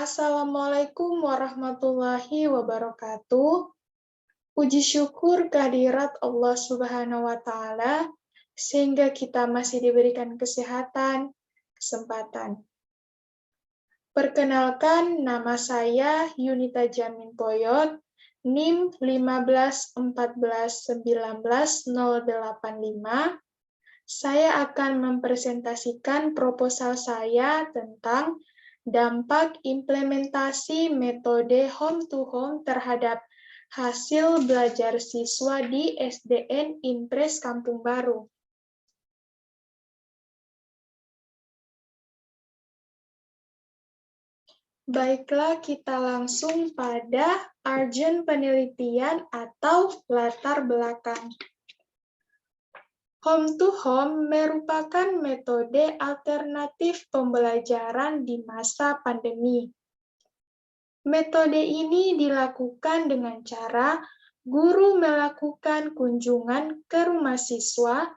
Assalamualaikum warahmatullahi wabarakatuh. Puji syukur kehadirat Allah Subhanahu wa Ta'ala, sehingga kita masih diberikan kesehatan, kesempatan. Perkenalkan, nama saya Yunita Jamin Poyot, NIM 151419085. Saya akan mempresentasikan proposal saya tentang dampak implementasi metode home to home terhadap hasil belajar siswa di SDN Impres Kampung Baru. Baiklah, kita langsung pada arjen penelitian atau latar belakang. Home to home merupakan metode alternatif pembelajaran di masa pandemi. Metode ini dilakukan dengan cara guru melakukan kunjungan ke rumah siswa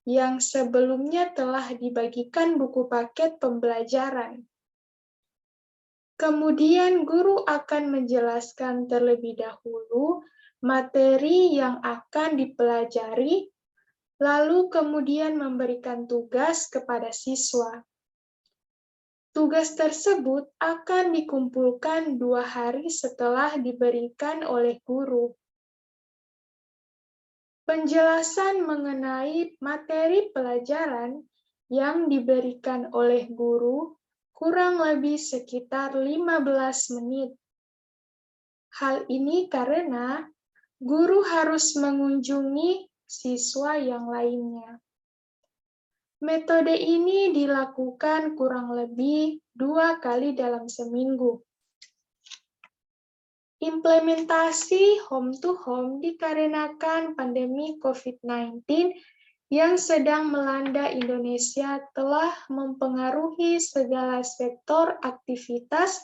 yang sebelumnya telah dibagikan buku paket pembelajaran. Kemudian guru akan menjelaskan terlebih dahulu materi yang akan dipelajari, lalu kemudian memberikan tugas kepada siswa. Tugas tersebut akan dikumpulkan 2 hari setelah diberikan oleh guru. Penjelasan mengenai materi pelajaran yang diberikan oleh guru kurang lebih sekitar 15 menit. Hal ini karena guru harus mengunjungi siswa yang lainnya. Metode ini dilakukan kurang lebih 2 kali dalam seminggu. Implementasi home to home dikarenakan pandemi COVID-19 yang sedang melanda Indonesia telah mempengaruhi segala sektor aktivitas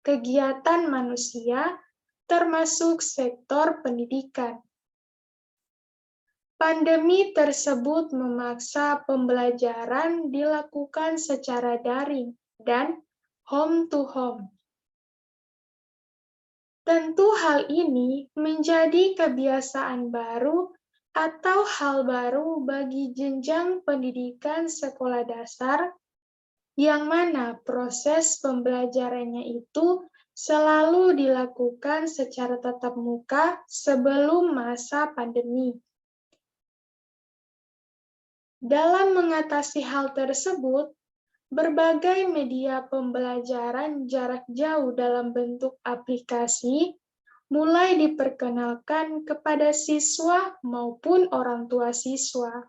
kegiatan manusia, termasuk sektor pendidikan. Pandemi tersebut memaksa pembelajaran dilakukan secara daring dan home to home. Tentu hal ini menjadi kebiasaan baru atau hal baru bagi jenjang pendidikan sekolah dasar, yang mana proses pembelajarannya itu selalu dilakukan secara tatap muka sebelum masa pandemi. Dalam mengatasi hal tersebut, berbagai media pembelajaran jarak jauh dalam bentuk aplikasi mulai diperkenalkan kepada siswa maupun orang tua siswa.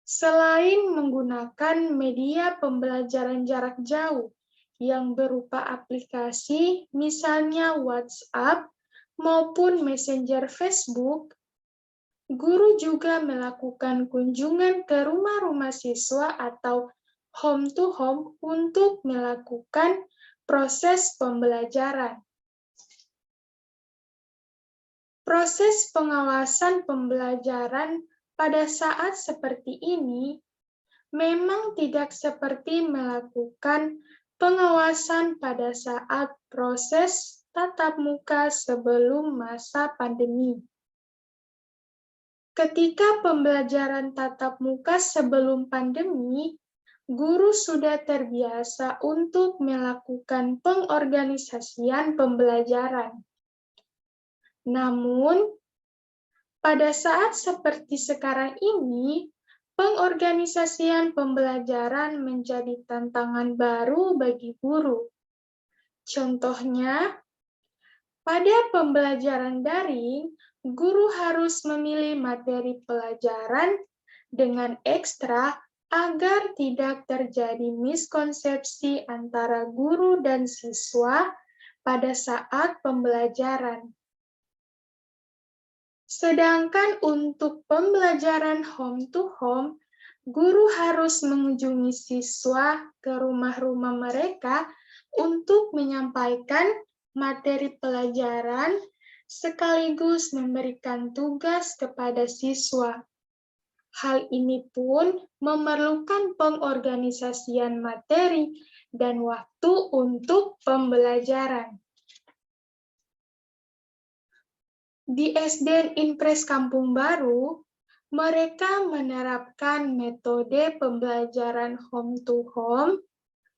Selain menggunakan media pembelajaran jarak jauh yang berupa aplikasi, misalnya WhatsApp maupun Messenger Facebook, guru juga melakukan kunjungan ke rumah-rumah siswa atau home to home untuk melakukan proses pembelajaran. Proses pengawasan pembelajaran pada saat seperti ini memang tidak seperti melakukan pengawasan pada saat proses tatap muka sebelum masa pandemi. Ketika pembelajaran tatap muka sebelum pandemi, guru sudah terbiasa untuk melakukan pengorganisasian pembelajaran. Namun, pada saat seperti sekarang ini, pengorganisasian pembelajaran menjadi tantangan baru bagi guru. Contohnya, pada pembelajaran daring, guru harus memilih materi pelajaran dengan ekstra agar tidak terjadi miskonsepsi antara guru dan siswa pada saat pembelajaran. Sedangkan untuk pembelajaran home to home, guru harus mengunjungi siswa ke rumah-rumah mereka untuk menyampaikan materi pelajaran sekaligus memberikan tugas kepada siswa. Hal ini pun memerlukan pengorganisasian materi dan waktu untuk pembelajaran. Di SDN Impres Kampung Baru, mereka menerapkan metode pembelajaran home to home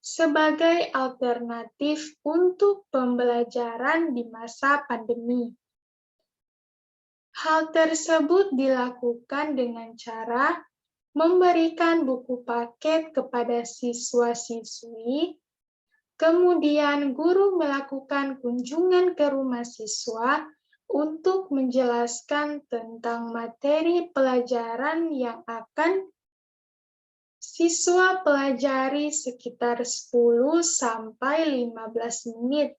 sebagai alternatif untuk pembelajaran di masa pandemi. Hal tersebut dilakukan dengan cara memberikan buku paket kepada siswa-siswi, kemudian guru melakukan kunjungan ke rumah siswa untuk menjelaskan tentang materi pelajaran yang akan siswa pelajari sekitar 10-15 menit.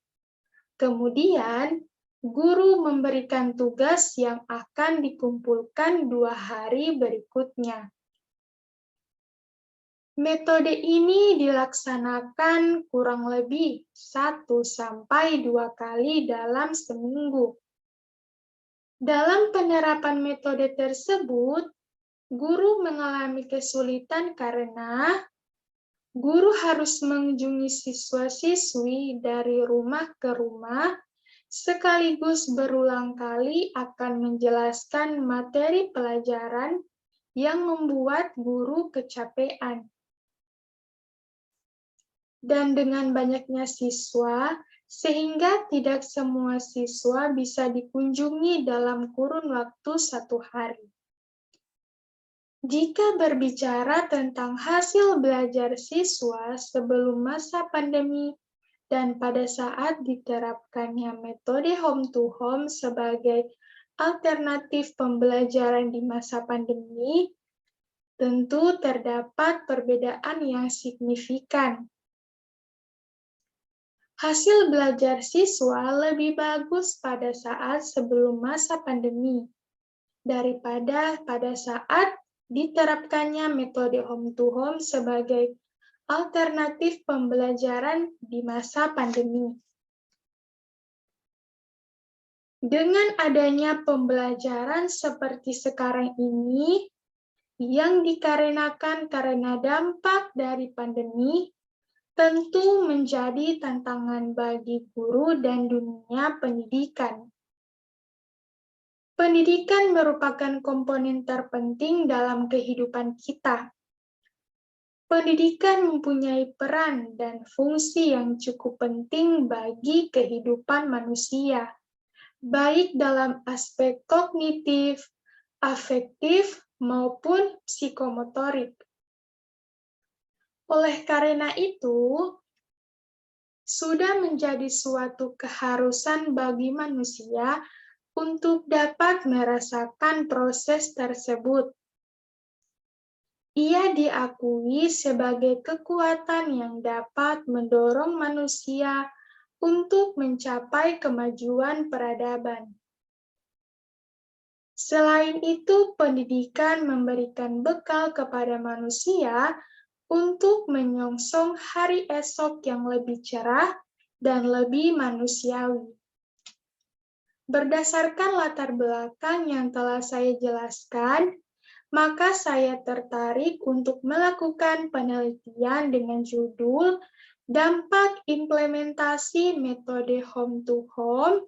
Kemudian, guru memberikan tugas yang akan dikumpulkan 2 hari berikutnya. Metode ini dilaksanakan kurang lebih 1-2 kali dalam seminggu. Dalam penerapan metode tersebut, guru mengalami kesulitan karena guru harus mengunjungi siswa-siswi dari rumah ke rumah, sekaligus berulang kali akan menjelaskan materi pelajaran yang membuat guru kecapean. Dan dengan banyaknya siswa, sehingga tidak semua siswa bisa dikunjungi dalam kurun waktu 1 hari. Jika berbicara tentang hasil belajar siswa sebelum masa pandemi dan pada saat diterapkannya metode home to home sebagai alternatif pembelajaran di masa pandemi, tentu terdapat perbedaan yang signifikan. Hasil belajar siswa lebih bagus pada saat sebelum masa pandemi daripada pada saat diterapkannya metode home to home sebagai alternatif pembelajaran di masa pandemi. Dengan adanya pembelajaran seperti sekarang ini, yang dikarenakan karena dampak dari pandemi, tentu menjadi tantangan bagi guru dan dunia pendidikan. Pendidikan merupakan komponen terpenting dalam kehidupan kita. Pendidikan mempunyai peran dan fungsi yang cukup penting bagi kehidupan manusia, baik dalam aspek kognitif, afektif, maupun psikomotorik. Oleh karena itu, sudah menjadi suatu keharusan bagi manusia untuk dapat merasakan proses tersebut. Ia diakui sebagai kekuatan yang dapat mendorong manusia untuk mencapai kemajuan peradaban. Selain itu, pendidikan memberikan bekal kepada manusia untuk menyongsong hari esok yang lebih cerah dan lebih manusiawi. Berdasarkan latar belakang yang telah saya jelaskan, maka saya tertarik untuk melakukan penelitian dengan judul Dampak Implementasi Metode Home to Home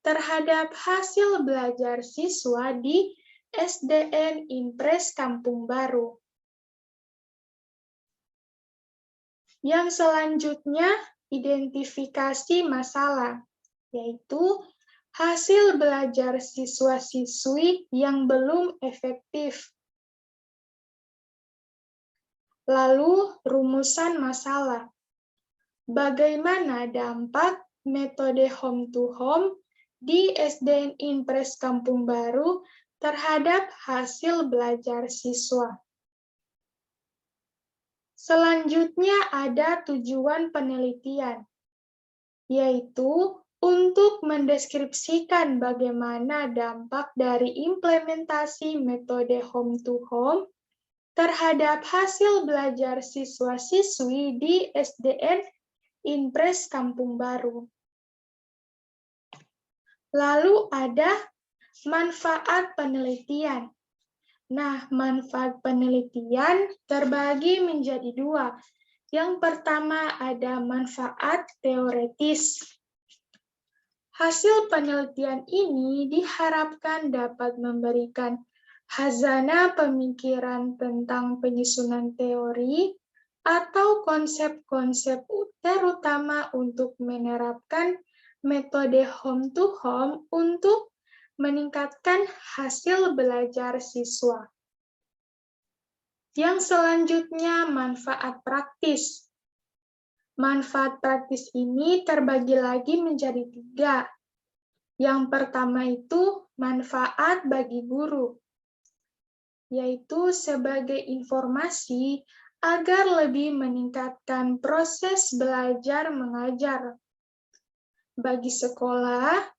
terhadap hasil belajar siswa di SDN Impres Kampung Baru. Yang selanjutnya, identifikasi masalah, yaitu hasil belajar siswa-siswi yang belum efektif. Lalu, rumusan masalah. Bagaimana dampak metode home to home di SDN Impres Kampung Baru terhadap hasil belajar siswa? Selanjutnya ada tujuan penelitian, yaitu untuk mendeskripsikan bagaimana dampak dari implementasi metode home to home terhadap hasil belajar siswa-siswi di SDN Impres Kampung Baru. Lalu ada manfaat penelitian. Nah, manfaat penelitian terbagi menjadi 2, Yang pertama ada manfaat teoretis. Hasil penelitian ini diharapkan dapat memberikan khazanah pemikiran tentang penyusunan teori atau konsep-konsep terutama untuk menerapkan metode home to home untuk meningkatkan hasil belajar siswa. Yang selanjutnya, manfaat praktis. Manfaat praktis ini terbagi lagi menjadi 3. Yang pertama itu manfaat bagi guru, yaitu sebagai informasi agar lebih meningkatkan proses belajar mengajar. Bagi sekolah,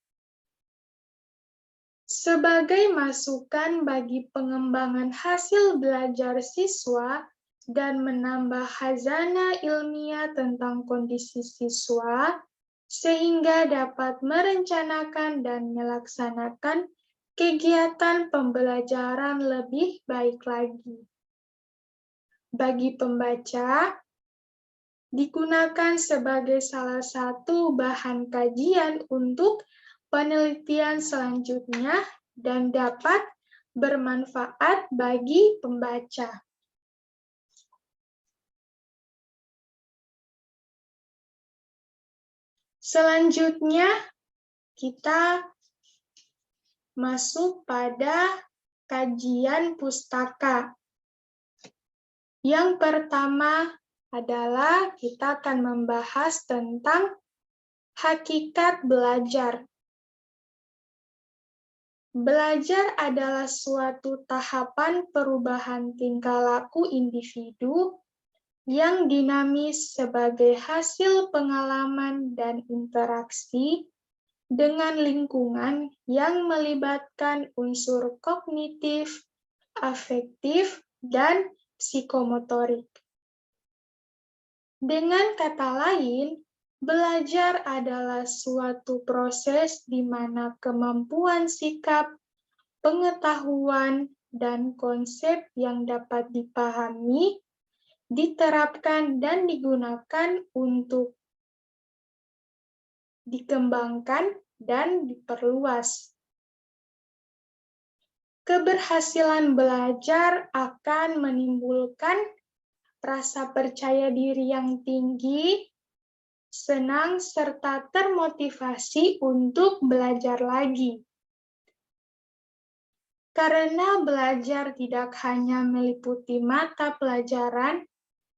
sebagai masukan bagi pengembangan hasil belajar siswa dan menambah khazanah ilmiah tentang kondisi siswa, sehingga dapat merencanakan dan melaksanakan kegiatan pembelajaran lebih baik lagi. Bagi pembaca, digunakan sebagai salah satu bahan kajian untuk penelitian selanjutnya dan dapat bermanfaat bagi pembaca. Selanjutnya, kita masuk pada kajian pustaka. Yang pertama adalah kita akan membahas tentang hakikat belajar. Belajar adalah suatu tahapan perubahan tingkah laku individu yang dinamis sebagai hasil pengalaman dan interaksi dengan lingkungan yang melibatkan unsur kognitif, afektif, dan psikomotorik. Dengan kata lain, belajar adalah suatu proses di mana kemampuan sikap, pengetahuan, dan konsep yang dapat dipahami diterapkan dan digunakan untuk dikembangkan dan diperluas. Keberhasilan belajar akan menimbulkan rasa percaya diri yang tinggi, senang, serta termotivasi untuk belajar lagi. Karena belajar tidak hanya meliputi mata pelajaran,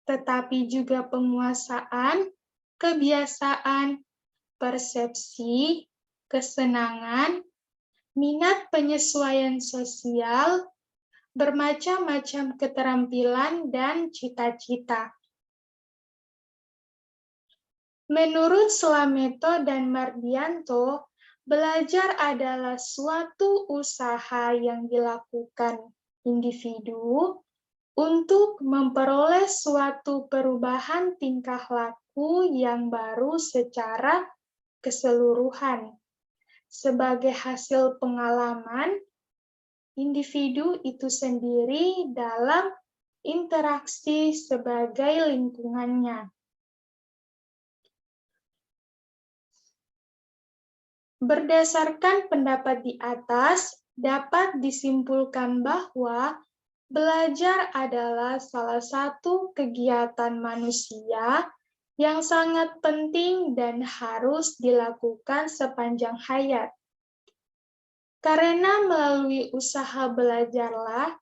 tetapi juga penguasaan, kebiasaan, persepsi, kesenangan, minat penyesuaian sosial, bermacam-macam keterampilan, dan cita-cita. Menurut Slameto dan Mardianto, belajar adalah suatu usaha yang dilakukan individu untuk memperoleh suatu perubahan tingkah laku yang baru secara keseluruhan. Sebagai hasil pengalaman, individu itu sendiri dalam interaksi sebagai lingkungannya. Berdasarkan pendapat di atas, dapat disimpulkan bahwa belajar adalah salah satu kegiatan manusia yang sangat penting dan harus dilakukan sepanjang hayat. Karena melalui usaha belajarlah,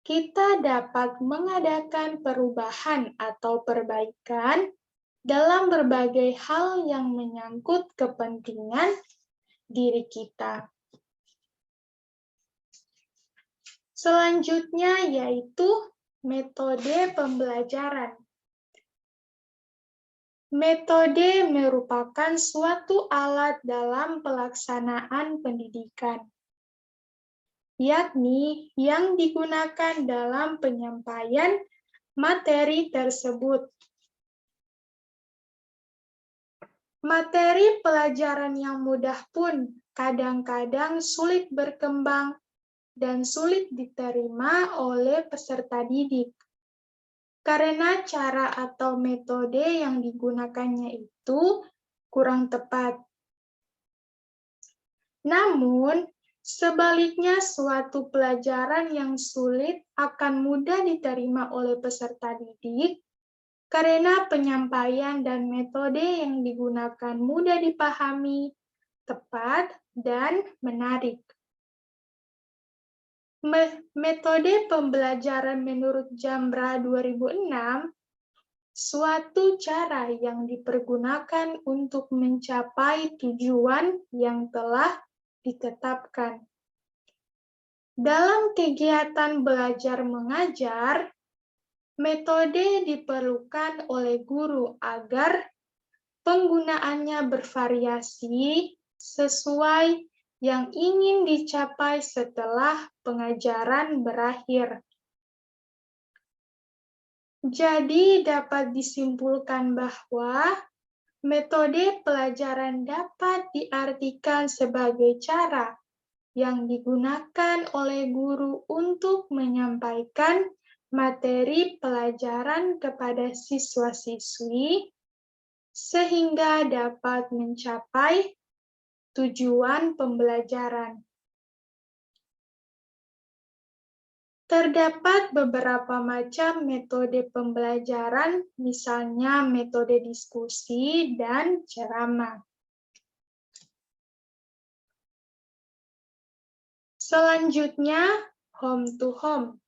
kita dapat mengadakan perubahan atau perbaikan dalam berbagai hal yang menyangkut kepentingan diri kita. Selanjutnya yaitu metode pembelajaran. Metode merupakan suatu alat dalam pelaksanaan pendidikan, yakni yang digunakan dalam penyampaian materi tersebut. Materi pelajaran yang mudah pun kadang-kadang sulit berkembang dan sulit diterima oleh peserta didik. karena cara atau metode yang digunakannya itu kurang tepat. Namun, sebaliknya suatu pelajaran yang sulit akan mudah diterima oleh peserta didik karena penyampaian dan metode yang digunakan mudah dipahami, tepat, dan menarik. Metode pembelajaran menurut Jambra 2006 suatu cara yang dipergunakan untuk mencapai tujuan yang telah ditetapkan. Dalam kegiatan belajar mengajar, metode diperlukan oleh guru agar penggunaannya bervariasi sesuai yang ingin dicapai setelah pengajaran berakhir. Jadi dapat disimpulkan bahwa metode pelajaran dapat diartikan sebagai cara yang digunakan oleh guru untuk menyampaikan materi pelajaran kepada siswa-siswi sehingga dapat mencapai tujuan pembelajaran. Terdapat beberapa macam metode pembelajaran, misalnya metode diskusi dan ceramah. Selanjutnya, home to home.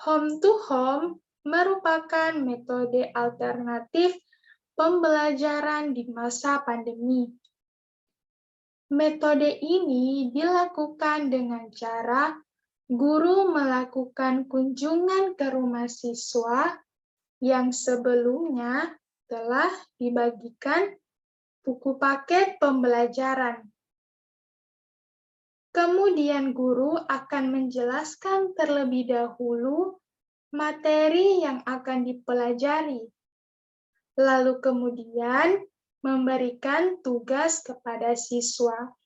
Home to home merupakan metode alternatif pembelajaran di masa pandemi. Metode ini dilakukan dengan cara guru melakukan kunjungan ke rumah siswa yang sebelumnya telah dibagikan buku paket pembelajaran. Kemudian guru akan menjelaskan terlebih dahulu materi yang akan dipelajari, lalu kemudian memberikan tugas kepada siswa.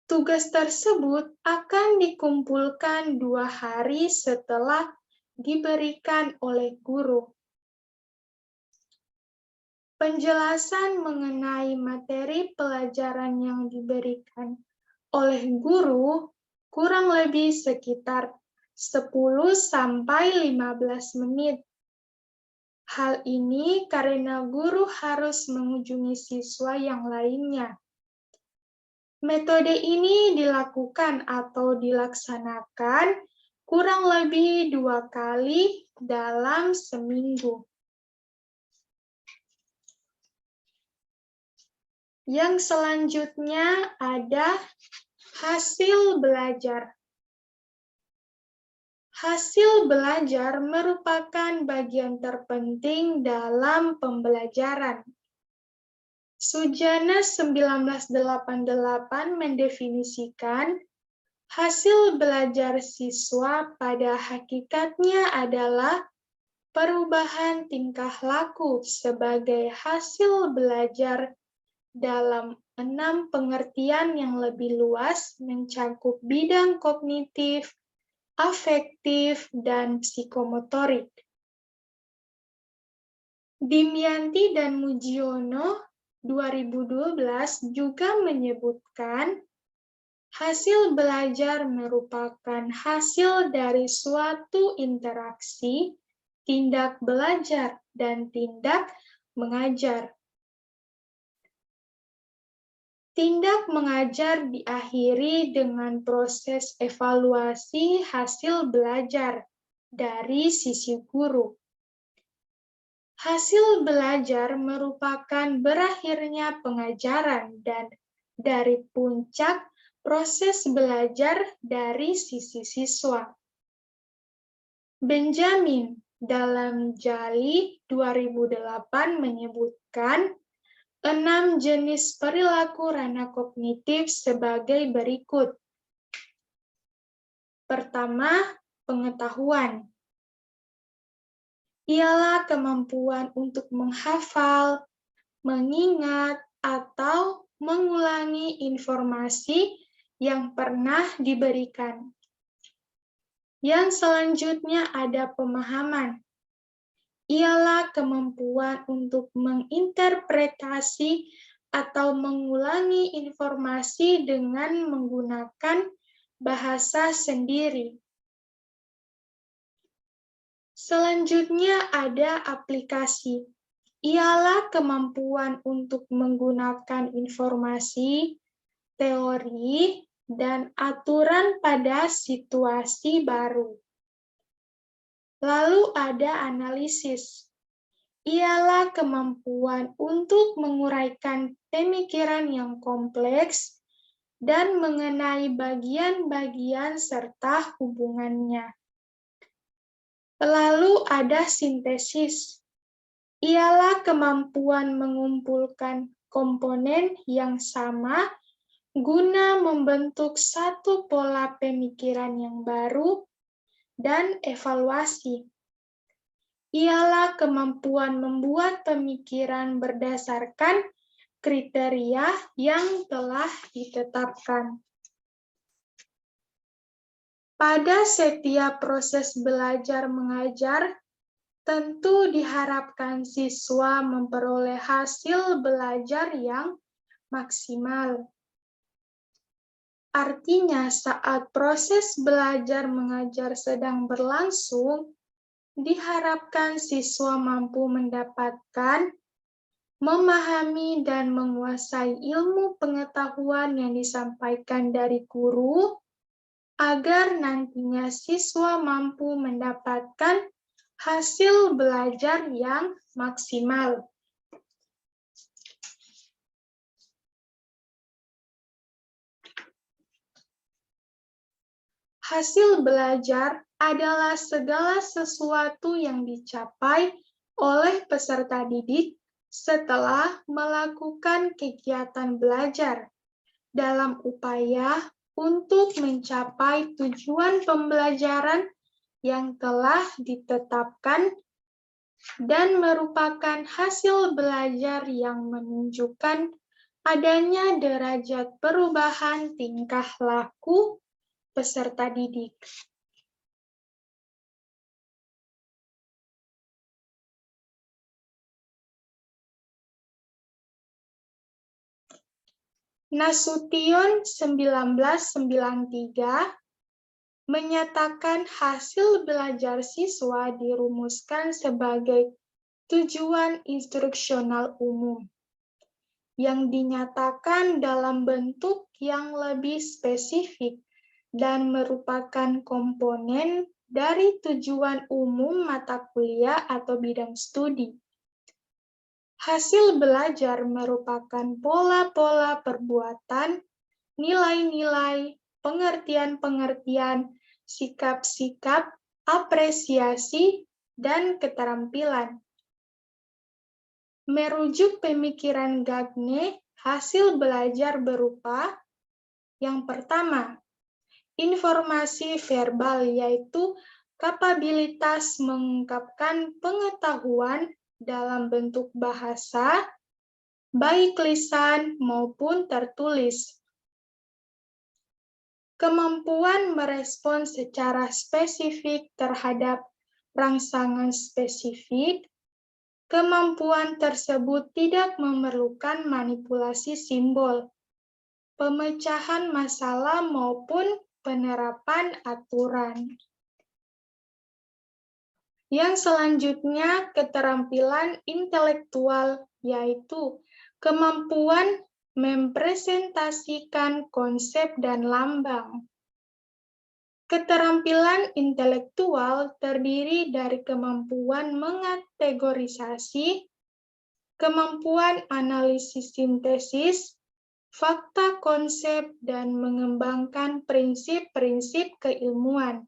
Tugas tersebut akan dikumpulkan 2 hari setelah diberikan oleh guru. Penjelasan mengenai materi pelajaran yang diberikan oleh guru kurang lebih sekitar 10-15 menit. Hal ini karena guru harus mengunjungi siswa yang lainnya. Metode ini dilakukan atau dilaksanakan kurang lebih 2 kali dalam seminggu. Yang selanjutnya ada hasil belajar. Hasil belajar merupakan bagian terpenting dalam pembelajaran. Sujana 1988 mendefinisikan hasil belajar siswa pada hakikatnya adalah perubahan tingkah laku sebagai hasil belajar dalam 6 pengertian yang lebih luas mencakup bidang kognitif, afektif, dan psikomotorik. Dimyanti dan Mujiono 2012 juga menyebutkan hasil belajar merupakan hasil dari suatu interaksi, tindak belajar, dan tindak mengajar. Tindak mengajar diakhiri dengan proses evaluasi hasil belajar dari sisi guru. Hasil belajar merupakan berakhirnya pengajaran dan dari puncak proses belajar dari sisi siswa. Benjamin dalam Jali 2008 menyebutkan 6 jenis perilaku ranah kognitif sebagai berikut. Pertama, pengetahuan. Ialah kemampuan untuk menghafal, mengingat, atau mengulangi informasi yang pernah diberikan. Yang selanjutnya ada pemahaman. Ialah kemampuan untuk menginterpretasi atau mengulangi informasi dengan menggunakan bahasa sendiri. Selanjutnya ada aplikasi. Ialah kemampuan untuk menggunakan informasi, teori, dan aturan pada situasi baru. Lalu ada analisis. Ialah kemampuan untuk menguraikan pemikiran yang kompleks dan mengenai bagian-bagian serta hubungannya. Lalu ada sintesis. Ialah kemampuan mengumpulkan komponen yang sama guna membentuk satu pola pemikiran yang baru dan evaluasi. Ialah kemampuan membuat pemikiran berdasarkan kriteria yang telah ditetapkan. Pada setiap proses belajar mengajar, tentu diharapkan siswa memperoleh hasil belajar yang maksimal. Artinya, saat proses belajar mengajar sedang berlangsung, diharapkan siswa mampu mendapatkan, memahami, dan menguasai ilmu pengetahuan yang disampaikan dari guru, agar nantinya siswa mampu mendapatkan hasil belajar yang maksimal. Hasil belajar adalah segala sesuatu yang dicapai oleh peserta didik setelah melakukan kegiatan belajar dalam upaya untuk mencapai tujuan pembelajaran yang telah ditetapkan dan merupakan hasil belajar yang menunjukkan adanya derajat perubahan tingkah laku peserta didik. Nasution 1993 menyatakan hasil belajar siswa dirumuskan sebagai tujuan instruksional umum yang dinyatakan dalam bentuk yang lebih spesifik dan merupakan komponen dari tujuan umum mata kuliah atau bidang studi. Hasil belajar merupakan pola-pola perbuatan, nilai-nilai, pengertian-pengertian, sikap-sikap, apresiasi, dan keterampilan. Merujuk pemikiran Gagne, hasil belajar berupa yang pertama, informasi verbal, yaitu kapabilitas mengungkapkan pengetahuan dalam bentuk bahasa, baik lisan maupun tertulis. Kemampuan merespon secara spesifik terhadap rangsangan spesifik. Kemampuan tersebut tidak memerlukan manipulasi simbol, pemecahan masalah maupun penerapan aturan. Yang selanjutnya, keterampilan intelektual, yaitu kemampuan mempresentasikan konsep dan lambang. Keterampilan intelektual terdiri dari kemampuan mengategorisasi, kemampuan analisis sintesis, fakta konsep, dan mengembangkan prinsip-prinsip keilmuan.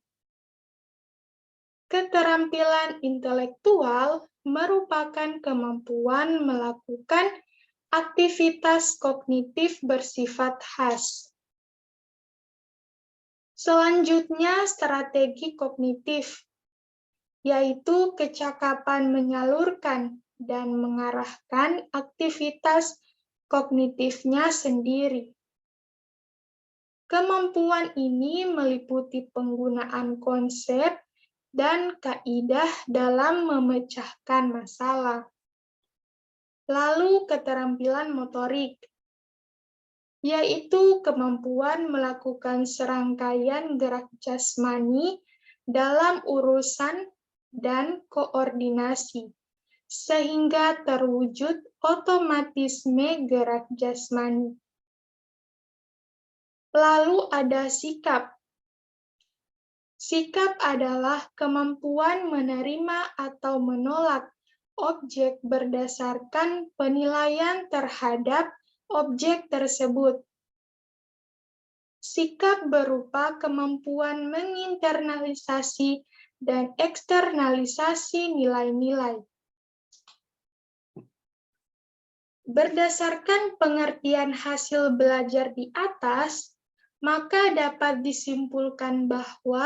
Keterampilan intelektual merupakan kemampuan melakukan aktivitas kognitif bersifat khas. Selanjutnya, strategi kognitif, yaitu kecakapan menyalurkan dan mengarahkan aktivitas kognitifnya sendiri. Kemampuan ini meliputi penggunaan konsep dan kaidah dalam memecahkan masalah. Lalu keterampilan motorik, yaitu kemampuan melakukan serangkaian gerak jasmani dalam urusan dan koordinasi, sehingga terwujud otomatisme gerak jasmani. Lalu ada sikap. Sikap adalah kemampuan menerima atau menolak objek berdasarkan penilaian terhadap objek tersebut. Sikap berupa kemampuan menginternalisasi dan eksternalisasi nilai-nilai. Berdasarkan pengertian hasil belajar di atas, maka dapat disimpulkan bahwa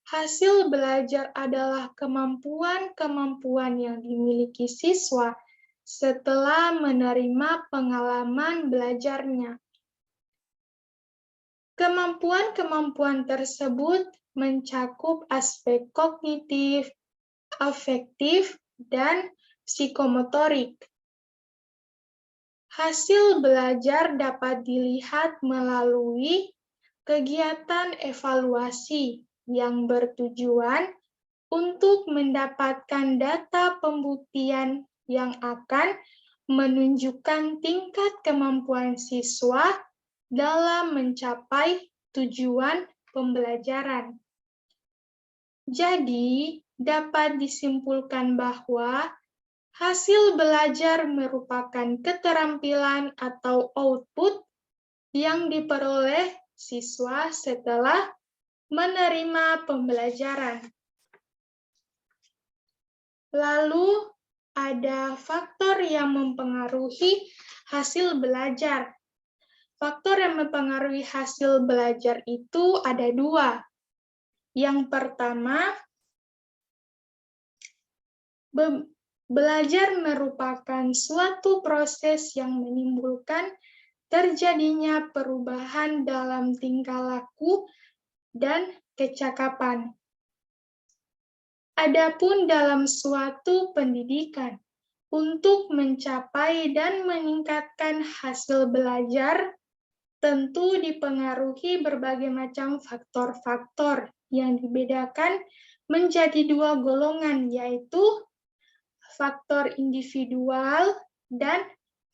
hasil belajar adalah kemampuan-kemampuan yang dimiliki siswa setelah menerima pengalaman belajarnya. Kemampuan-kemampuan tersebut mencakup aspek kognitif, afektif, dan psikomotorik. Hasil belajar dapat dilihat melalui kegiatan evaluasi yang bertujuan untuk mendapatkan data pembuktian yang akan menunjukkan tingkat kemampuan siswa dalam mencapai tujuan pembelajaran. Jadi, dapat disimpulkan bahwa hasil belajar merupakan keterampilan atau output yang diperoleh siswa setelah menerima pembelajaran. Lalu, ada faktor yang mempengaruhi hasil belajar. Faktor yang mempengaruhi hasil belajar itu ada dua. Yang pertama, belajar merupakan suatu proses yang menimbulkan terjadinya perubahan dalam tingkah laku dan kecakapan. Adapun dalam suatu pendidikan, untuk mencapai dan meningkatkan hasil belajar, tentu dipengaruhi berbagai macam faktor-faktor yang dibedakan menjadi dua golongan, yaitu faktor individual dan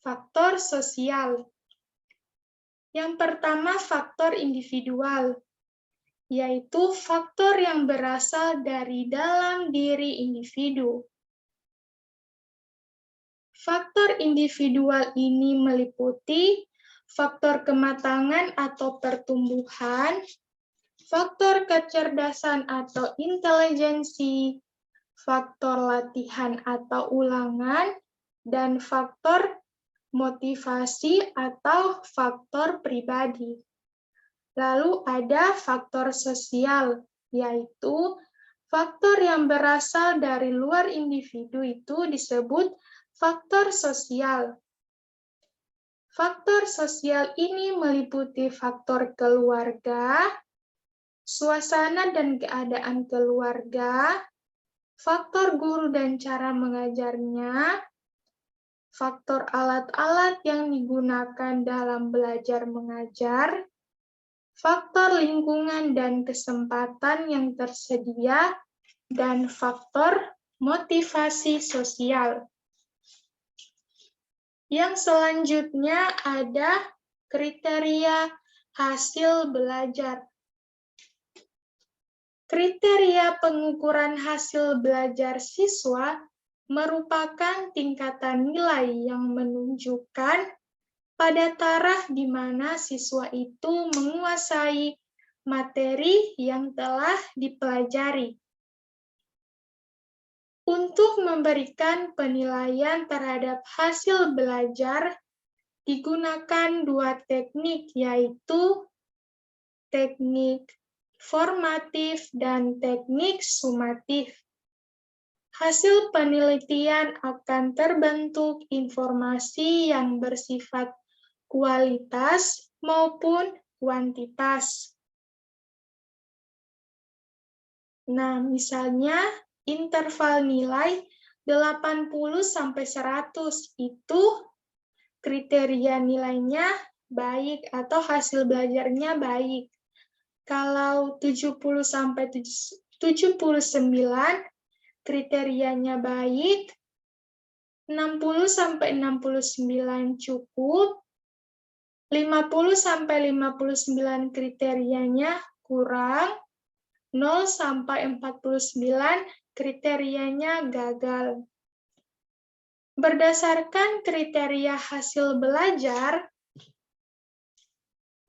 faktor sosial. Yang pertama, faktor individual, yaitu faktor yang berasal dari dalam diri individu. Faktor individual ini meliputi faktor kematangan atau pertumbuhan, faktor kecerdasan atau intelijensi, faktor latihan atau ulangan, dan faktor motivasi atau faktor pribadi. Lalu ada faktor sosial, yaitu faktor yang berasal dari luar individu itu disebut faktor sosial. Faktor sosial ini meliputi faktor keluarga, suasana dan keadaan keluarga, faktor guru dan cara mengajarnya, faktor alat-alat yang digunakan dalam belajar mengajar, faktor lingkungan dan kesempatan yang tersedia, dan faktor motivasi sosial. Yang selanjutnya ada kriteria hasil belajar. Kriteria pengukuran hasil belajar siswa merupakan tingkatan nilai yang menunjukkan pada taraf di mana siswa itu menguasai materi yang telah dipelajari. Untuk memberikan penilaian terhadap hasil belajar, digunakan dua teknik, yaitu teknik formatif dan teknik sumatif. Hasil penelitian akan terbentuk informasi yang bersifat kualitas maupun kuantitas. Nah, misalnya interval nilai 80-100 itu kriteria nilainya baik atau hasil belajarnya baik. Kalau 70-79 kriterianya baik, 60-69 cukup, 50-59 kriterianya kurang, 0-49 kriterianya gagal. Berdasarkan kriteria hasil belajar,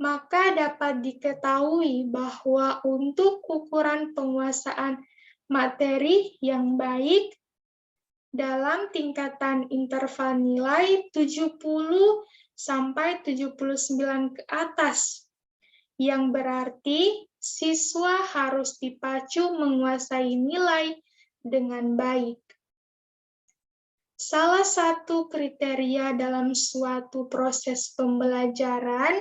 maka dapat diketahui bahwa untuk ukuran penguasaan materi yang baik dalam tingkatan interval nilai 70-79 ke atas, yang berarti siswa harus dipacu menguasai nilai dengan baik. Salah satu kriteria dalam suatu proses pembelajaran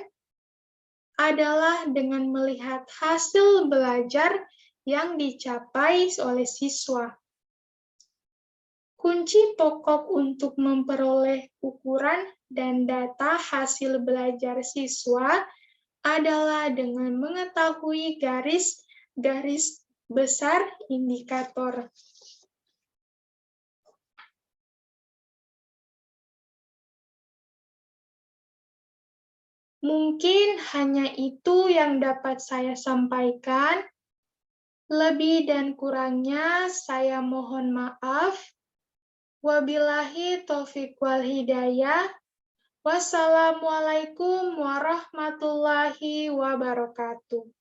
adalah dengan melihat hasil belajar yang dicapai oleh siswa. Kunci pokok untuk memperoleh ukuran dan data hasil belajar siswa adalah dengan mengetahui garis-garis besar indikator. Mungkin hanya itu yang dapat saya sampaikan. Lebih dan kurangnya saya mohon maaf. Wabillahi taufiq wal hidayah. Wassalamualaikum warahmatullahi wabarakatuh.